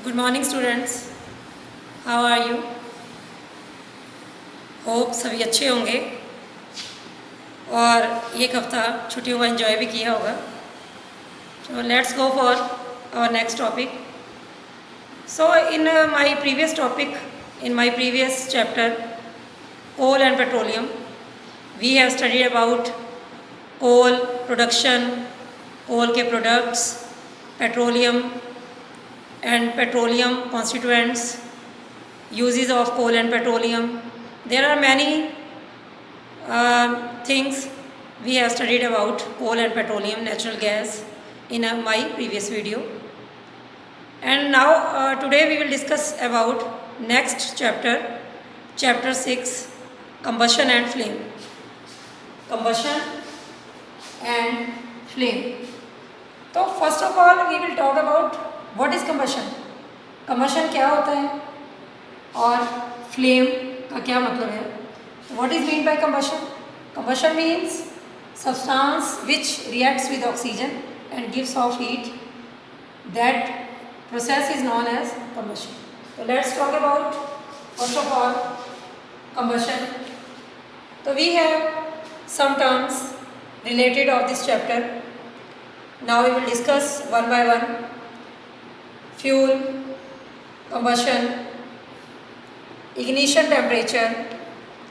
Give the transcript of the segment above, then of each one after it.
Good morning students, how are you? Hope सभी अच्छे होंगे और एक हफ्ता छुट्टियों का एंजॉय भी किया होगा। So let's go for our next topic. So in my previous topic, in my previous chapter, coal and petroleum, we have studied about coal production, coal के products, petroleum and petroleum constituents, uses of coal and petroleum. There are many things we have studied about coal and petroleum, natural gas in my previous video. And now today we will discuss about next chapter, chapter 6, combustion and flame. Combustion and flame. तो first of all we will talk about what is combustion. combustion क्या होता है और flame का क्या मतलब है. What is meant by combustion? Combustion means substance which reacts with oxygen and gives off heat. That process is known as combustion. So let's talk about first of all combustion. So we have some terms related of this chapter. Now we will discuss one by one. Fuel, combustion, ignition temperature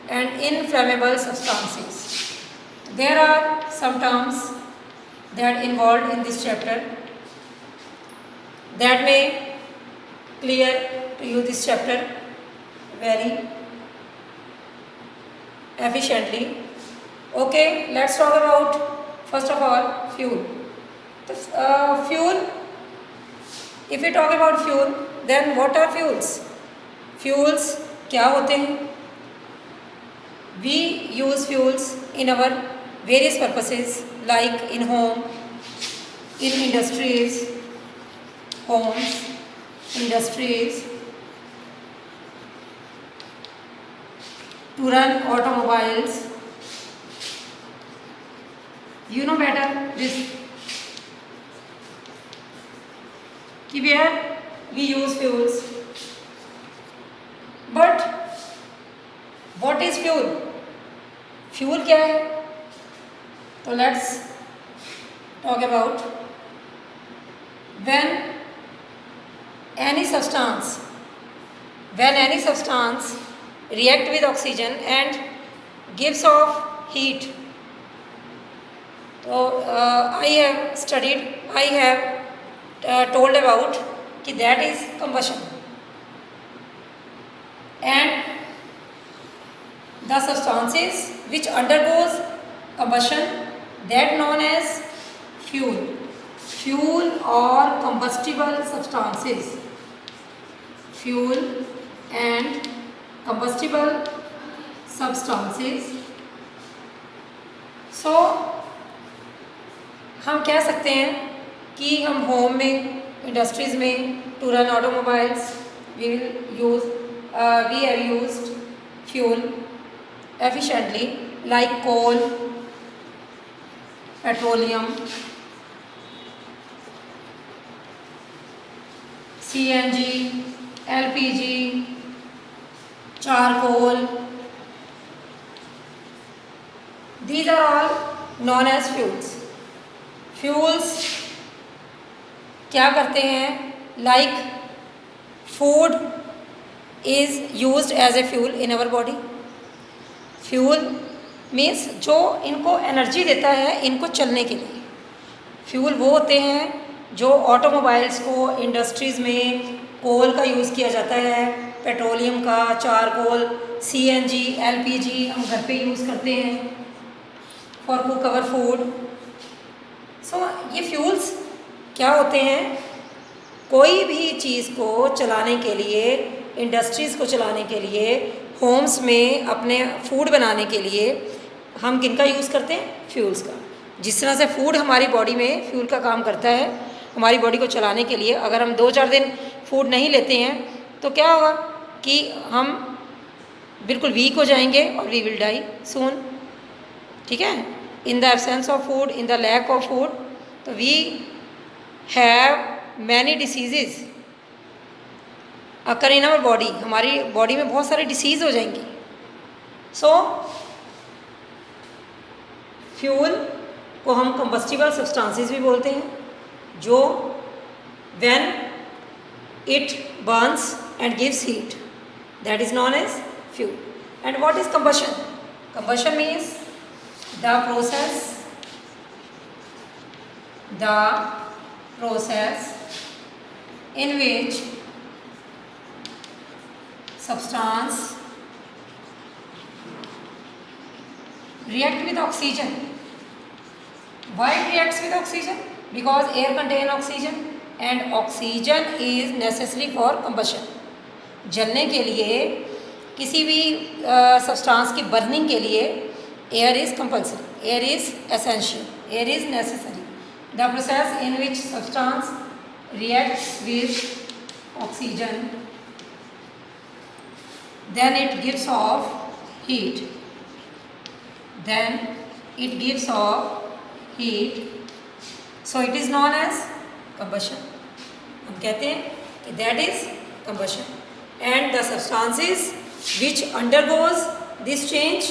and inflammable substances. There are some terms that involved in this chapter that may clear to you this chapter very efficiently. Okay, let's talk about first of all fuel. Fuel, if we talk about fuel, then what are fuels? Fuels क्या होते हैं? We use fuels in our various purposes like in home, in industries, homes, industries, to run automobiles. You know better this. कि where we use fuels. But what is fuel? Fuel क्या है? तो let's talk about when any substance react with oxygen and gives off heat. So I have told about कि that is combustion. And the substances which undergoes combustion that known as fuel or combustible substances. Fuel and combustible substances. So हम कह सकते हैं कि हम home में, industries में, to run automobiles we have used fuel efficiently like coal, petroleum, CNG, LPG, charcoal. These are all known as fuels. Fuels क्या करते हैं? Like food is used as a fuel in our body. Fuel means जो इनको energy देता है इनको चलने के लिए. फ्यूल वो होते हैं जो ऑटोमोबाइल्स को, इंडस्ट्रीज़ में कोल का यूज़ किया जाता है, पेट्रोलियम का, चारकोल, CNG, LPG हम घर पे यूज़ करते हैं फॉर कुक अवर फूड. सो ये फ्यूल्स क्या होते हैं? कोई भी चीज़ को चलाने के लिए, इंडस्ट्रीज़ को चलाने के लिए, होम्स में अपने फूड बनाने के लिए हम किन का यूज़ करते हैं? फ्यूल्स का. जिस तरह से फूड हमारी बॉडी में फ्यूल का काम करता है हमारी बॉडी को चलाने के लिए. अगर हम 2-4 दिन फूड नहीं लेते हैं तो क्या होगा कि हम बिल्कुल वीक हो जाएंगे और वी विल डाई सून. ठीक है? In the absence of food, in the lack of food, तो we have many diseases occur in our body, हमारी बॉडी में बहुत सारे डिसीज़ हो जाएंगी। सो फ्यूल को हम कंबस्टिबल सब्सटेंसेस भी बोलते हैं, जो when it burns and gives heat, that is known as fuel. And what is combustion? Combustion means the process in which substance react with oxygen. Why it reacts with oxygen? Because air contain oxygen and oxygen is necessary for combustion. जलने के लिए, किसी भी substance की burning के लिए air is compulsory, air is essential, air is necessary. The process in which substance reacts with oxygen, then it gives off heat, so it is known as combustion. हम कहते हैं कि that is combustion. And the substances which undergoes this change,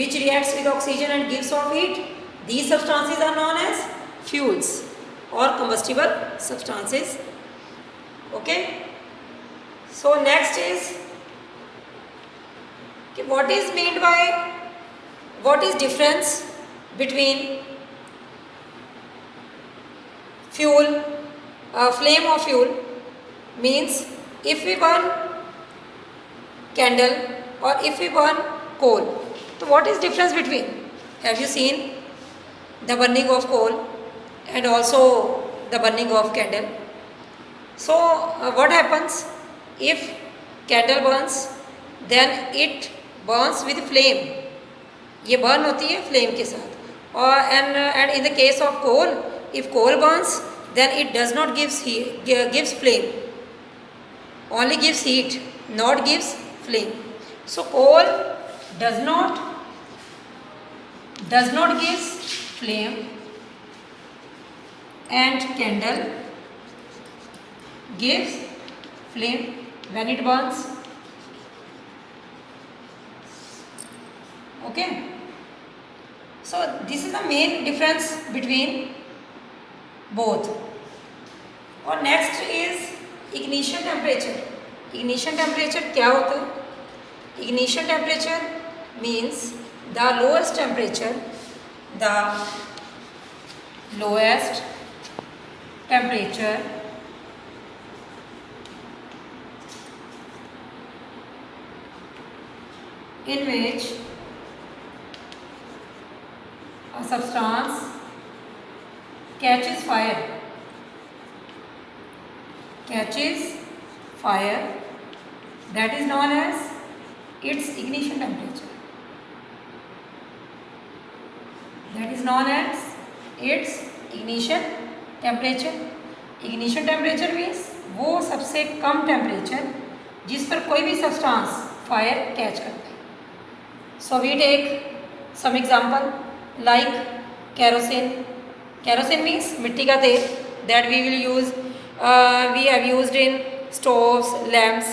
which reacts with oxygen and gives off heat, these substances are known as fuels or combustible substances. Okay, so next is what is meant by, what is difference between fuel, flame of fuel means if we burn candle or if we burn coal. So what is difference between? Have you seen the burning of coal and also the burning of candle? So what happens if candle burns, then it burns with flame, ये burn होती है flame के साथ, और and in the case of coal, if coal burns, then it does not gives flame, only gives heat, not gives flame. So coal does not gives flame and candle gives flame when it burns. Okay, so this is the main difference between both. और next is ignition temperature. Ignition temperature क्या होता है? Ignition temperature means the lowest temperature in which a substance catches fire, that is known as its ignition temperature. That is known as its ignition temperature. Ignition temperature means वो सबसे कम temperature जिस पर कोई भी substance fire catch करता है. So we take some example like kerosene. Kerosene means मिट्टी का तेल, that we will use, we have used in stoves, lamps,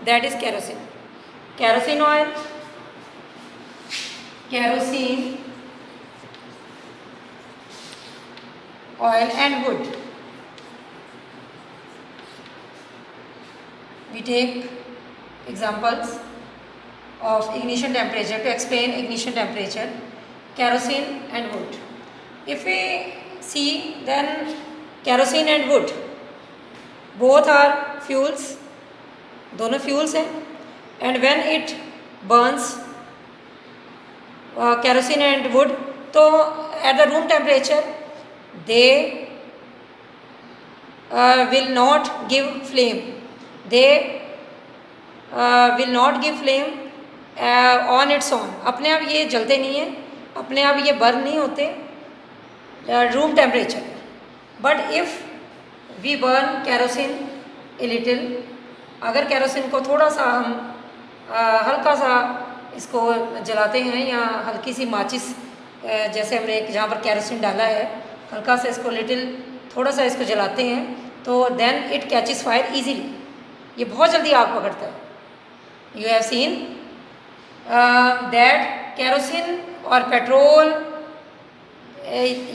that is kerosene. Kerosene oil, and wood. We take examples of ignition temperature to explain ignition temperature, kerosene and wood. If we see, then kerosene and wood both are fuels, दोनों fuels हैं, and when it burns kerosene and wood, तो at the room temperature they will not give flame. They will not give flame on its own. अपने आप ये जलते नहीं हैं, अपने आप ये बर्न नहीं होते room temperature. But if we burn kerosene a little, अगर केरोसिन को थोड़ा सा हम हल्का सा इसको जलाते हैं, या हल्की सी माचिस जैसे हमने जहाँ पर केरोसिन डाला है, हल्का सा इसको लिटिल थोड़ा सा इसको जलाते हैं, तो then it catches fire easily. ये बहुत जल्दी आग पकड़ता है। You have seen that kerosene और पेट्रोल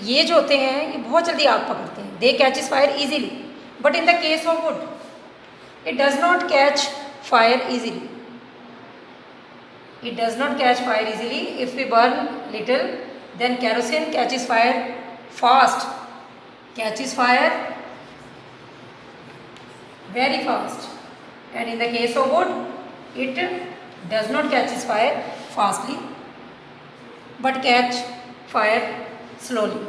ये जो होते हैं ये बहुत जल्दी आग पकड़ते हैं, they catches fire easily, but in the case of wood it does not catch fire easily, it does not catch fire easily. If we burn little, then kerosene catches fire fast, catches fire very fast, and in the case of wood it does not catches fire fastly but catch fire slowly.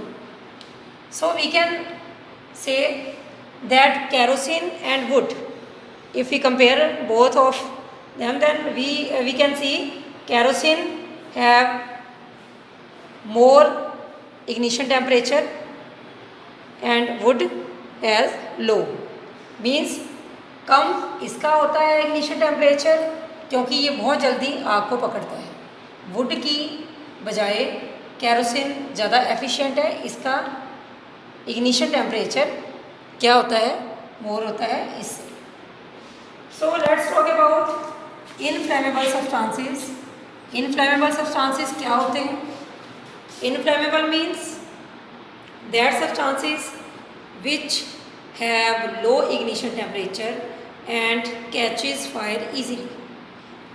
So we can say that kerosene and wood, if we compare both of them, then we can see kerosene have more ignition temperature and wood has low, means कम इसका होता है ignition temperature क्योंकि ये बहुत जल्दी आग को पकड़ता है। वुड की बजाय केरोसिन ज़्यादा एफिशिएंट है, इसका ignition temperature क्या होता है, मोर होता है इससे। So let's talk about inflammable substances. Inflammable substances क्या होते हैं? Inflammable means that substances which have low ignition temperature and catches fire easily,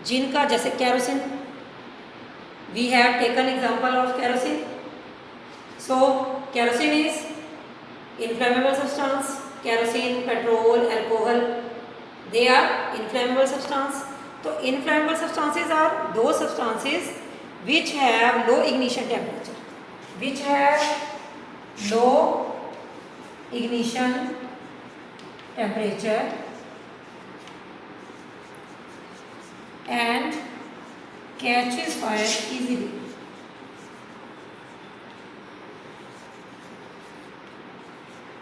जिनका जैसे kerosene, we have taken example of kerosene. So kerosene is inflammable substance, kerosene, petrol, alcohol, they are inflammable substance. तो inflammable substances are those substances which have low ignition temperature, which have low ignition temperature and catches fire easily.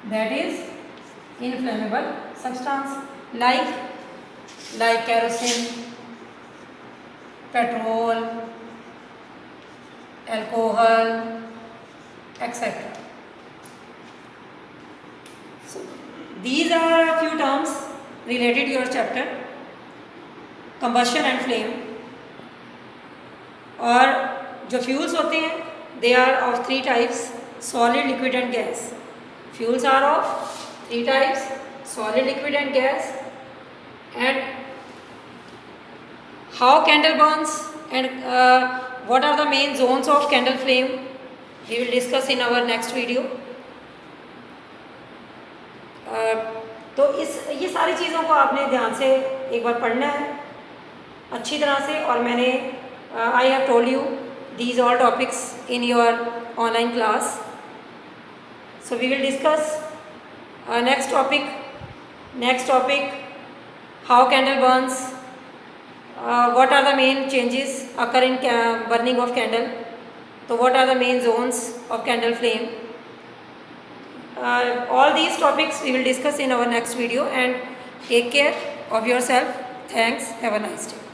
That is inflammable substance, like kerosene, petrol, alcohol, etc. So these are a few terms related to your chapter combustion and flame. और जो fuels होते हैं they are of 3 types: solid, liquid and gas. Fuels are of 3 types: solid, liquid and gas. And how candle burns and what are the main zones of candle flame, we will discuss in our next video. तो ये सारी चीज़ों को आपने ध्यान से एक बार पढ़ना है अच्छी तरह से, और मैंने I have told you these all topics in your online class. So we will discuss next topic how candle burns, what are the main changes occur in burning of candle, so what are the main zones of candle flame. All these topics we will discuss in our next video, and take care of yourself. Thanks. Have a nice day.